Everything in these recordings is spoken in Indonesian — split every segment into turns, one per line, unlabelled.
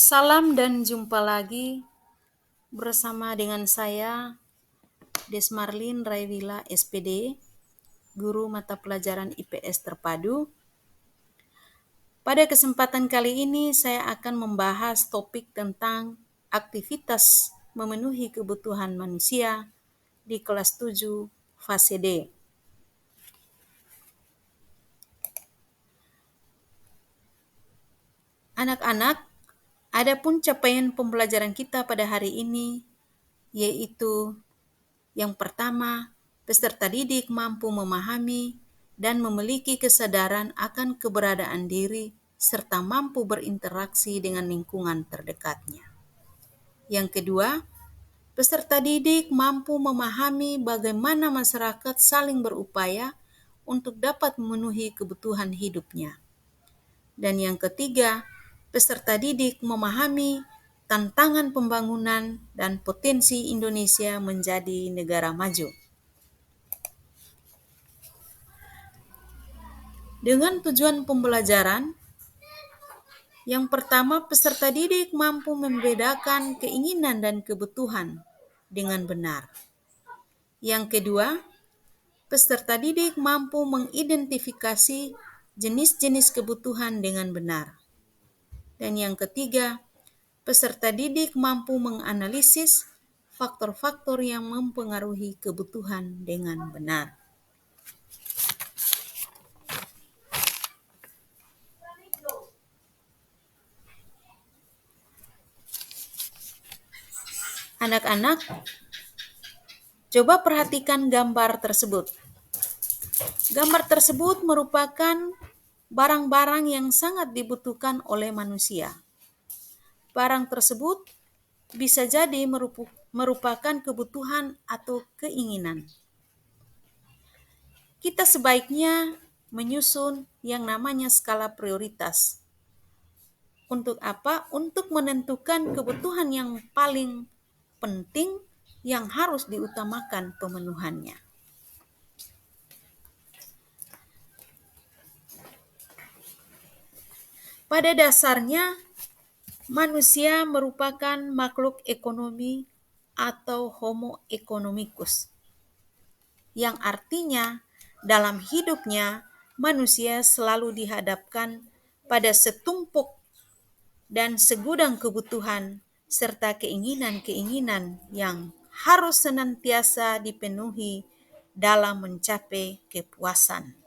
Salam dan jumpa lagi bersama dengan saya Desmarlin Raiwila SPD, Guru Mata Pelajaran IPS Terpadu. Pada kesempatan kali ini saya akan membahas topik tentang aktivitas memenuhi kebutuhan manusia di kelas 7 fase D. Anak-anak, adapun capaian pembelajaran kita pada hari ini yaitu yang pertama, peserta didik mampu memahami dan memiliki kesadaran akan keberadaan diri serta mampu berinteraksi dengan lingkungan terdekatnya. Yang kedua, peserta didik mampu memahami bagaimana masyarakat saling berupaya untuk dapat memenuhi kebutuhan hidupnya. Dan yang ketiga, peserta didik memahami tantangan pembangunan dan potensi Indonesia menjadi negara maju. Dengan tujuan pembelajaran, yang pertama, peserta didik mampu membedakan keinginan dan kebutuhan dengan benar. Yang kedua, peserta didik mampu mengidentifikasi jenis-jenis kebutuhan dengan benar. Dan yang ketiga, peserta didik mampu menganalisis faktor-faktor yang mempengaruhi kebutuhan dengan benar. Anak-anak, coba perhatikan gambar tersebut. Gambar tersebut merupakan barang-barang yang sangat dibutuhkan oleh manusia. Barang tersebut bisa jadi merupakan kebutuhan atau keinginan. Kita sebaiknya menyusun yang namanya skala prioritas. Untuk apa? Untuk menentukan kebutuhan yang paling penting yang harus diutamakan pemenuhannya. Pada dasarnya, manusia merupakan makhluk ekonomi atau homo economicus, yang artinya dalam hidupnya manusia selalu dihadapkan pada setumpuk dan segudang kebutuhan serta keinginan-keinginan yang harus senantiasa dipenuhi dalam mencapai kepuasan.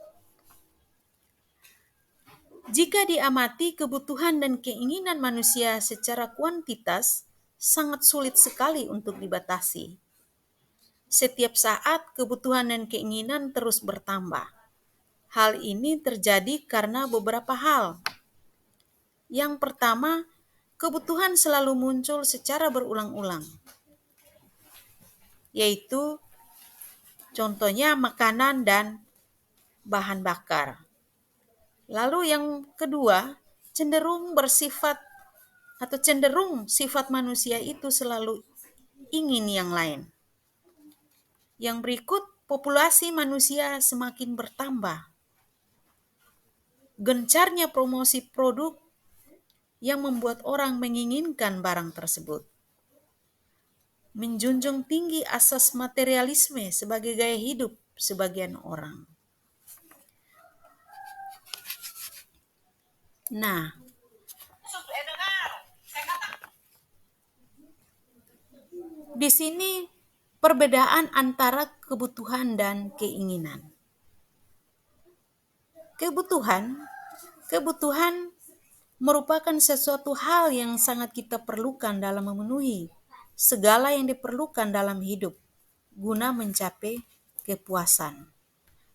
Jika diamati kebutuhan dan keinginan manusia secara kuantitas, sangat sulit sekali untuk dibatasi. Setiap saat kebutuhan dan keinginan terus bertambah. Hal ini terjadi karena beberapa hal. Yang pertama, kebutuhan selalu muncul secara berulang-ulang, yaitu contohnya makanan dan bahan bakar. Lalu yang kedua, cenderung sifat manusia itu selalu ingin yang lain. Yang berikut, populasi manusia semakin bertambah. Gencarnya promosi produk yang membuat orang menginginkan barang tersebut. Menjunjung tinggi asas materialisme sebagai gaya hidup sebagian orang. Nah, di sini perbedaan antara kebutuhan dan keinginan. Kebutuhan merupakan sesuatu hal yang sangat kita perlukan dalam memenuhi segala yang diperlukan dalam hidup guna mencapai kepuasan,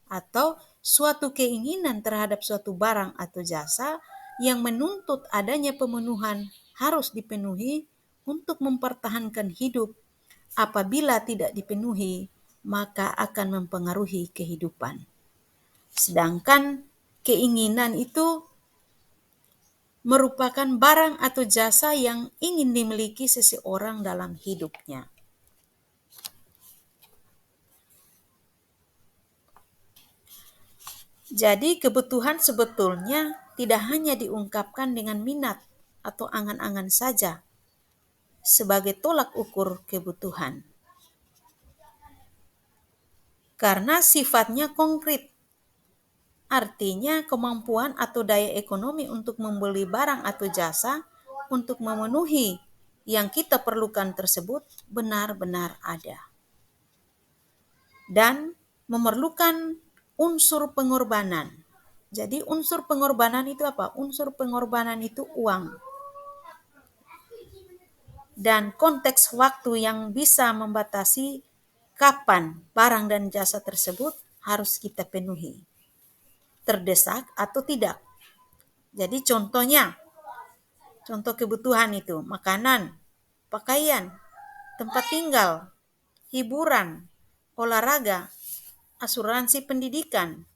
atau suatu keinginan terhadap suatu barang atau jasa yang menuntut adanya pemenuhan harus dipenuhi untuk mempertahankan hidup. Apabila tidak dipenuhi, maka akan mempengaruhi kehidupan. Sedangkan keinginan itu merupakan barang atau jasa yang ingin dimiliki seseorang dalam hidupnya. Jadi kebutuhan sebetulnya tidak hanya diungkapkan dengan minat atau angan-angan saja sebagai tolak ukur kebutuhan. Karena sifatnya konkret, artinya kemampuan atau daya ekonomi untuk membeli barang atau jasa untuk memenuhi yang kita perlukan tersebut benar-benar ada. Dan memerlukan unsur pengorbanan. Jadi unsur pengorbanan itu apa? Unsur pengorbanan itu uang. Dan konteks waktu yang bisa membatasi kapan barang dan jasa tersebut harus kita penuhi. Terdesak atau tidak. Jadi contoh kebutuhan itu, makanan, pakaian, tempat tinggal, hiburan, olahraga, asuransi pendidikan,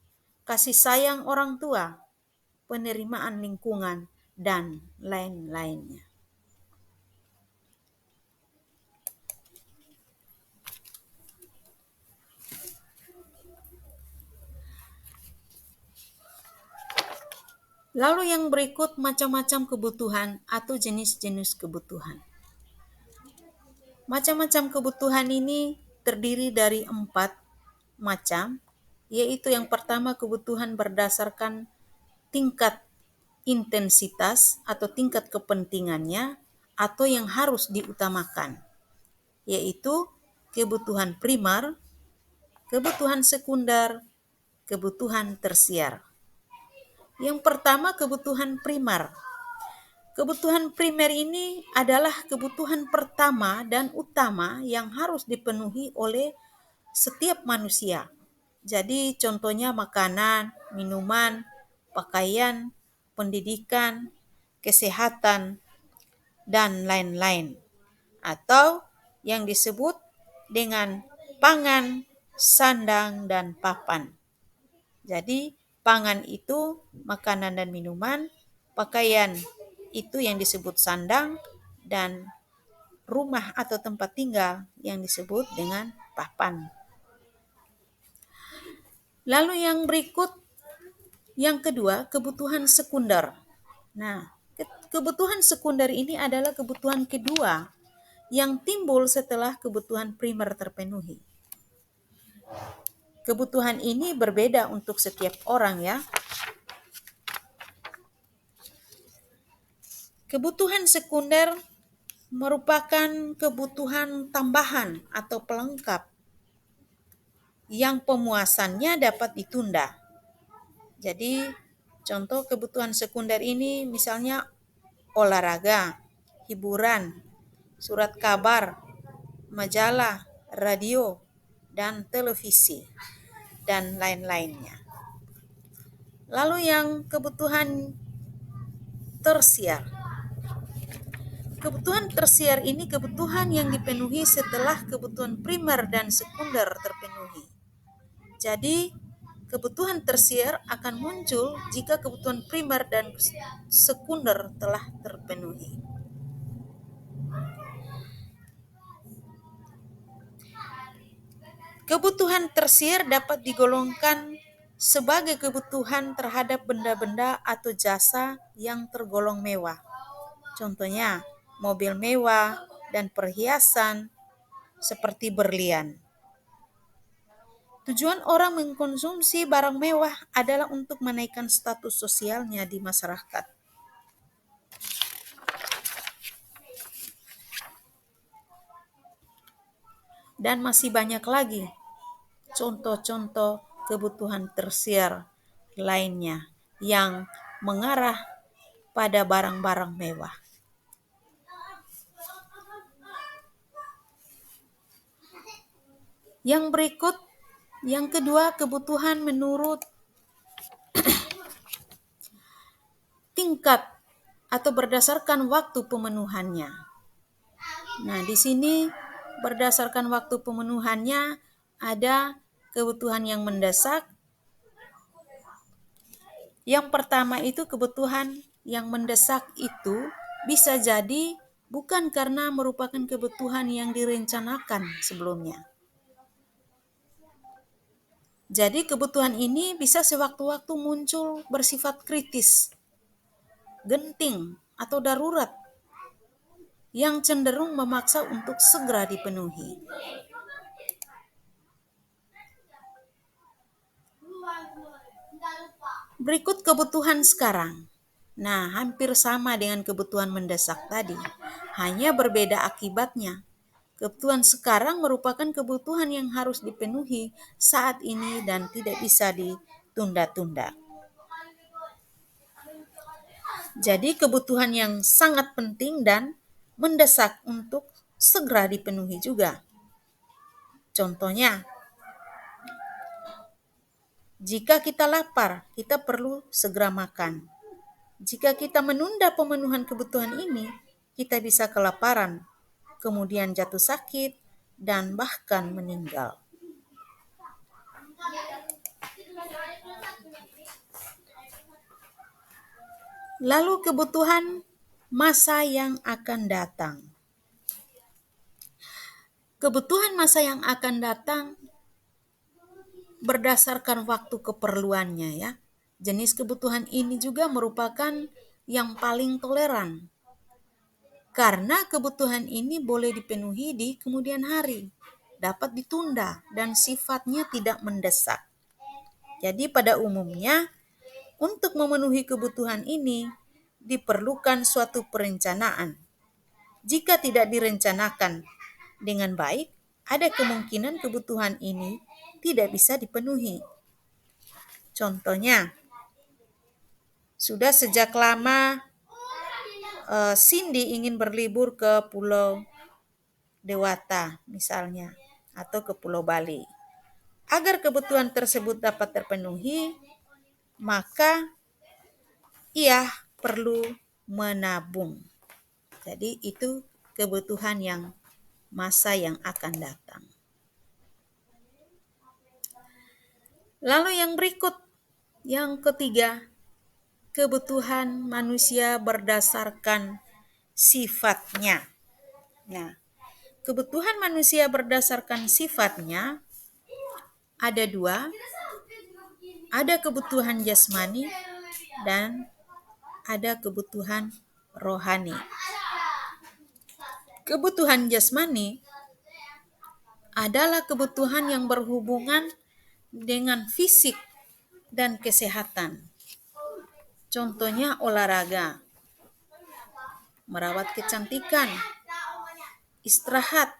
kasih sayang orang tua, penerimaan lingkungan, dan lain-lainnya. Lalu yang berikut macam-macam kebutuhan atau jenis-jenis kebutuhan. Macam-macam kebutuhan ini terdiri dari 4 macam, yaitu yang pertama kebutuhan berdasarkan tingkat intensitas atau tingkat kepentingannya atau yang harus diutamakan, yaitu kebutuhan primer, kebutuhan sekunder, kebutuhan tersier. Yang pertama kebutuhan primer. Kebutuhan primer ini adalah kebutuhan pertama dan utama yang harus dipenuhi oleh setiap manusia. Jadi contohnya makanan, minuman, pakaian, pendidikan, kesehatan, dan lain-lain. Atau yang disebut dengan pangan, sandang, dan papan. Jadi pangan itu makanan dan minuman, pakaian itu yang disebut sandang, dan rumah atau tempat tinggal yang disebut dengan papan. Lalu yang berikut, yang kedua, kebutuhan sekunder. Nah, kebutuhan sekunder ini adalah kebutuhan kedua yang timbul setelah kebutuhan primer terpenuhi. Kebutuhan ini berbeda untuk setiap orang ya. Kebutuhan sekunder merupakan kebutuhan tambahan atau pelengkap yang pemuasannya dapat ditunda. Jadi, contoh kebutuhan sekunder ini misalnya olahraga, hiburan, surat kabar, majalah, radio, dan televisi, dan lain-lainnya. Lalu yang kebutuhan tersier. Kebutuhan tersier ini kebutuhan yang dipenuhi setelah kebutuhan primer dan sekunder terpenuhi. Jadi, kebutuhan tersier akan muncul jika kebutuhan primer dan sekunder telah terpenuhi. Kebutuhan tersier dapat digolongkan sebagai kebutuhan terhadap benda-benda atau jasa yang tergolong mewah. Contohnya, mobil mewah dan perhiasan seperti berlian. Tujuan orang mengkonsumsi barang mewah adalah untuk menaikkan status sosialnya di masyarakat. Dan masih banyak lagi contoh-contoh kebutuhan tersier lainnya yang mengarah pada barang-barang mewah. Yang berikut, yang kedua, kebutuhan menurut tingkat atau berdasarkan waktu pemenuhannya. Nah, di sini berdasarkan waktu pemenuhannya ada kebutuhan yang mendesak. Yang pertama itu kebutuhan yang mendesak itu bisa jadi bukan karena merupakan kebutuhan yang direncanakan sebelumnya. Jadi kebutuhan ini bisa sewaktu-waktu muncul bersifat kritis, genting, atau darurat yang cenderung memaksa untuk segera dipenuhi. Berikut kebutuhan sekarang. Nah, hampir sama dengan kebutuhan mendesak tadi, hanya berbeda akibatnya. Kebutuhan sekarang merupakan kebutuhan yang harus dipenuhi saat ini dan tidak bisa ditunda-tunda. Jadi kebutuhan yang sangat penting dan mendesak untuk segera dipenuhi juga. Contohnya, jika kita lapar, kita perlu segera makan. Jika kita menunda pemenuhan kebutuhan ini, kita bisa kelaparan, kemudian jatuh sakit, dan bahkan meninggal. Lalu kebutuhan masa yang akan datang. Kebutuhan masa yang akan datang berdasarkan waktu keperluannya ya. Jenis kebutuhan ini juga merupakan yang paling toleran. Karena kebutuhan ini boleh dipenuhi di kemudian hari, dapat ditunda dan sifatnya tidak mendesak. Jadi pada umumnya untuk memenuhi kebutuhan ini diperlukan suatu perencanaan. Jika tidak direncanakan dengan baik, ada kemungkinan kebutuhan ini tidak bisa dipenuhi. Contohnya, sudah sejak lama Cindy ingin berlibur ke Pulau Dewata misalnya, atau ke Pulau Bali. Agar kebutuhan tersebut dapat terpenuhi, maka ia perlu menabung. Jadi itu kebutuhan yang masa yang akan datang. Lalu yang berikut, yang ketiga, kebutuhan manusia berdasarkan sifatnya. Nah, kebutuhan manusia berdasarkan sifatnya ada dua, ada kebutuhan jasmani dan ada kebutuhan rohani. Kebutuhan jasmani adalah kebutuhan yang berhubungan dengan fisik dan kesehatan. Contohnya olahraga, merawat kecantikan, istirahat,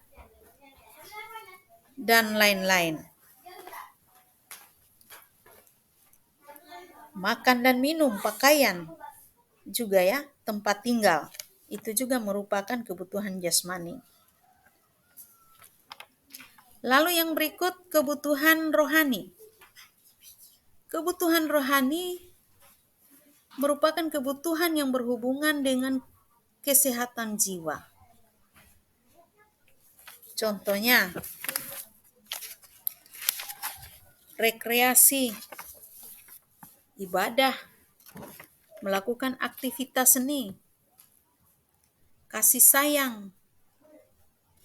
dan lain-lain. Makan dan minum, pakaian juga ya, tempat tinggal. Itu juga merupakan kebutuhan jasmani. Lalu yang berikut kebutuhan rohani. Kebutuhan rohani merupakan kebutuhan yang berhubungan dengan kesehatan jiwa. Contohnya, rekreasi, ibadah, melakukan aktivitas seni, kasih sayang,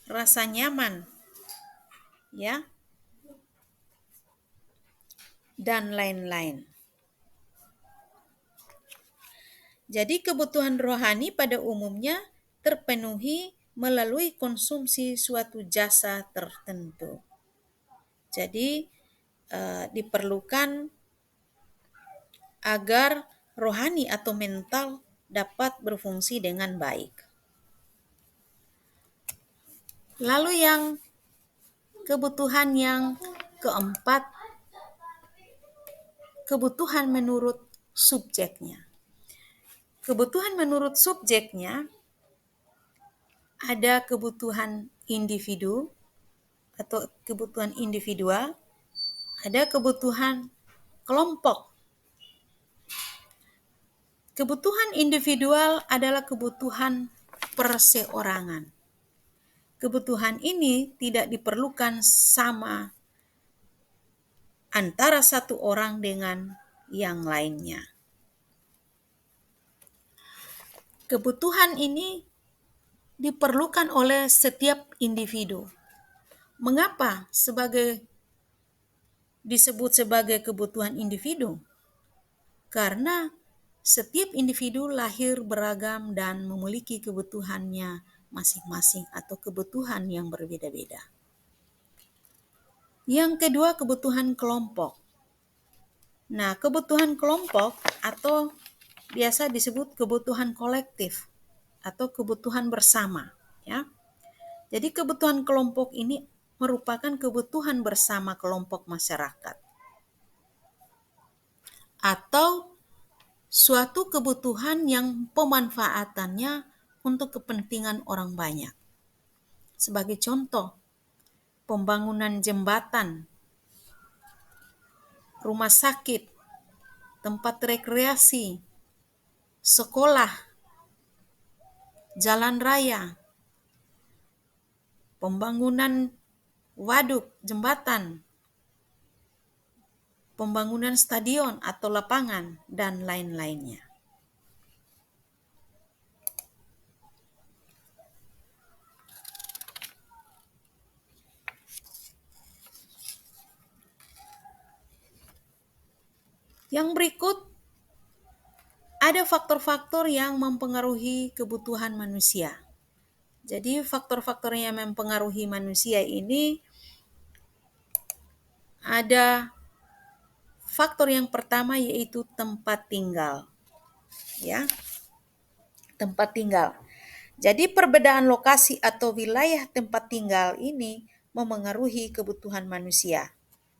rasa nyaman, ya, dan lain-lain. Jadi kebutuhan rohani pada umumnya terpenuhi melalui konsumsi suatu jasa tertentu. Jadi diperlukan agar rohani atau mental dapat berfungsi dengan baik. Lalu yang kebutuhan yang keempat, kebutuhan menurut subjeknya. Kebutuhan menurut subjeknya ada kebutuhan individu atau kebutuhan individual, ada kebutuhan kelompok. Kebutuhan individual adalah kebutuhan perseorangan. Kebutuhan ini tidak diperlukan sama antara satu orang dengan yang lainnya. Kebutuhan ini diperlukan oleh setiap individu. Mengapa disebut sebagai kebutuhan individu? Karena Setiap individu lahir beragam dan memiliki kebutuhannya masing-masing atau kebutuhan yang berbeda-beda. Yang kedua, kebutuhan kelompok. Nah, kebutuhan kelompok atau biasa disebut kebutuhan kolektif atau kebutuhan bersama, ya. Jadi kebutuhan kelompok ini merupakan kebutuhan bersama kelompok masyarakat atau suatu kebutuhan yang pemanfaatannya untuk kepentingan orang banyak. Sebagai contoh, pembangunan jembatan, rumah sakit, tempat rekreasi, sekolah, jalan raya, pembangunan waduk, jembatan, pembangunan stadion atau lapangan, dan lain-lainnya. Yang berikut ada faktor-faktor yang mempengaruhi kebutuhan manusia. Jadi faktor-faktor yang mempengaruhi manusia ini ada faktor yang pertama yaitu tempat tinggal. Ya, tempat tinggal. Jadi perbedaan lokasi atau wilayah tempat tinggal ini memengaruhi kebutuhan manusia.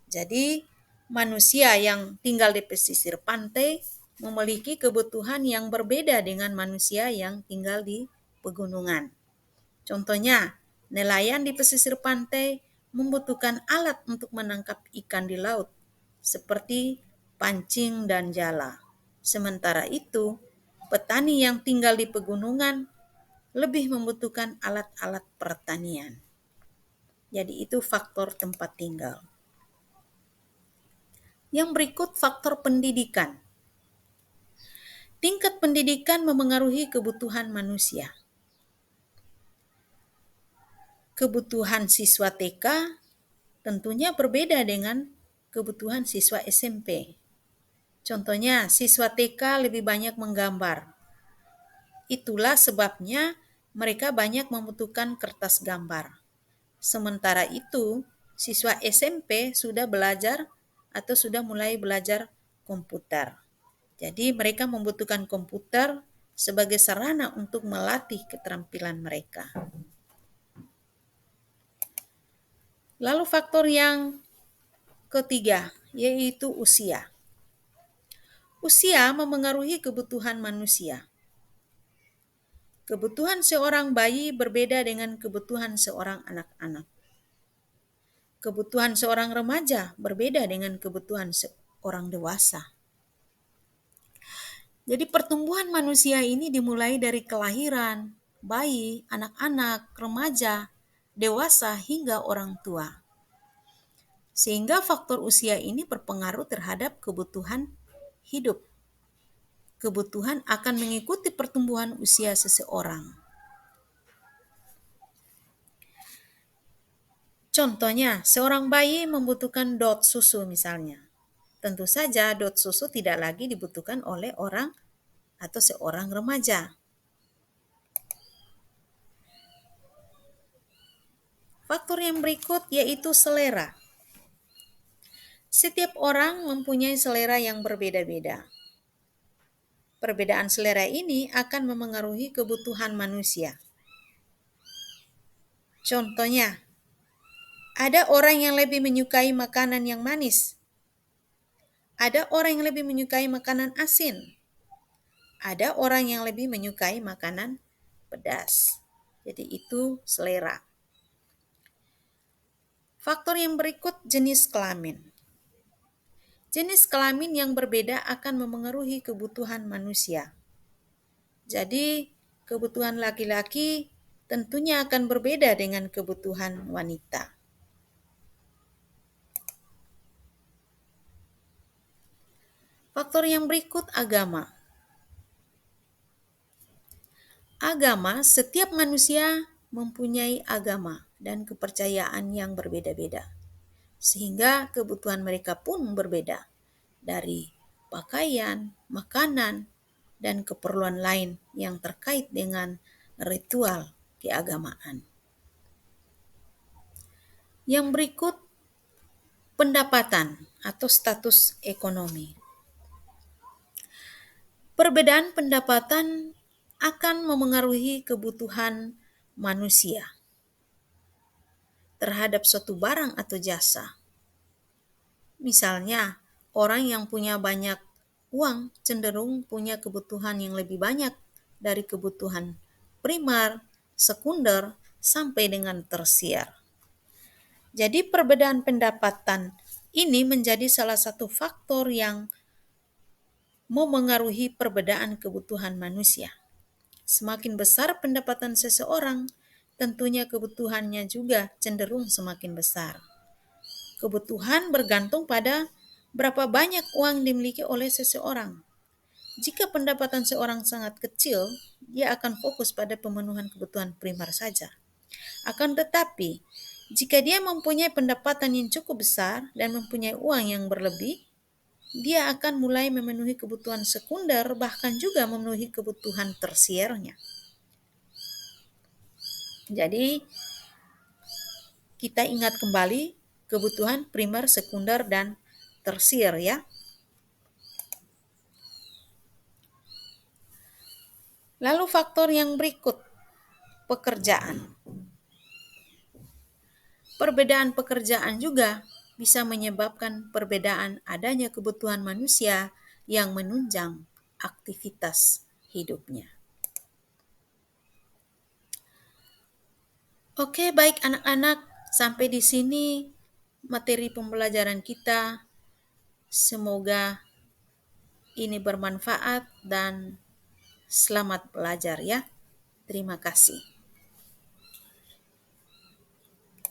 Jadi manusia yang tinggal di pesisir pantai memiliki kebutuhan yang berbeda dengan manusia yang tinggal di pegunungan. Contohnya, nelayan di pesisir pantai membutuhkan alat untuk menangkap ikan di laut, seperti pancing dan jala. Sementara itu, petani yang tinggal di pegunungan lebih membutuhkan alat-alat pertanian. Jadi itu faktor tempat tinggal. Yang berikut faktor pendidikan. Tingkat pendidikan memengaruhi kebutuhan manusia. Kebutuhan siswa TK tentunya berbeda dengan kebutuhan siswa SMP. Contohnya, siswa TK lebih banyak menggambar. Itulah sebabnya mereka banyak membutuhkan kertas gambar. Sementara itu, siswa SMP sudah belajar atau sudah mulai belajar komputer. Jadi mereka membutuhkan komputer sebagai sarana untuk melatih keterampilan mereka. Lalu faktor yang ketiga, yaitu usia. Usia memengaruhi kebutuhan manusia. Kebutuhan seorang bayi berbeda dengan kebutuhan seorang anak-anak. Kebutuhan seorang remaja berbeda dengan kebutuhan seorang dewasa. Jadi pertumbuhan manusia ini dimulai dari kelahiran, bayi, anak-anak, remaja, dewasa, hingga orang tua. Sehingga faktor usia ini berpengaruh terhadap kebutuhan hidup. Kebutuhan akan mengikuti pertumbuhan usia seseorang. Contohnya, seorang bayi membutuhkan dot susu misalnya. Tentu saja dot susu tidak lagi dibutuhkan oleh orang atau seorang remaja. Faktor yang berikut yaitu selera. Setiap orang mempunyai selera yang berbeda-beda. Perbedaan selera ini akan memengaruhi kebutuhan manusia. Contohnya, ada orang yang lebih menyukai makanan yang manis. Ada orang yang lebih menyukai makanan asin. Ada orang yang lebih menyukai makanan pedas. Jadi itu selera. Faktor yang berikut jenis kelamin. Jenis kelamin yang berbeda akan memengaruhi kebutuhan manusia. Jadi, kebutuhan laki-laki tentunya akan berbeda dengan kebutuhan wanita. Faktor yang berikut agama. Agama, setiap manusia mempunyai agama dan kepercayaan yang berbeda-beda. Sehingga kebutuhan mereka pun berbeda. Dari pakaian, makanan, dan keperluan lain yang terkait dengan ritual keagamaan. Yang berikut, pendapatan atau status ekonomi. Perbedaan pendapatan akan memengaruhi kebutuhan manusia terhadap suatu barang atau jasa. Misalnya, orang yang punya banyak uang cenderung punya kebutuhan yang lebih banyak dari kebutuhan primer, sekunder, sampai dengan tersier. Jadi perbedaan pendapatan ini menjadi salah satu faktor yang memengaruhi perbedaan kebutuhan manusia. Semakin besar pendapatan seseorang, tentunya kebutuhannya juga cenderung semakin besar. Kebutuhan bergantung pada berapa banyak uang dimiliki oleh seseorang. Jika pendapatan seorang sangat kecil, dia akan fokus pada pemenuhan kebutuhan primer saja. Akan tetapi, jika dia mempunyai pendapatan yang cukup besar dan mempunyai uang yang berlebih, dia akan mulai memenuhi kebutuhan sekunder, bahkan juga memenuhi kebutuhan tersiernya. Jadi, kita ingat kembali kebutuhan primer, sekunder, dan tersier ya. Lalu faktor yang berikut, pekerjaan. Perbedaan pekerjaan juga bisa menyebabkan perbedaan adanya kebutuhan manusia yang menunjang aktivitas hidupnya. Oke, baik anak-anak, sampai di sini materi pembelajaran kita. Semoga ini bermanfaat dan selamat belajar ya. Terima kasih.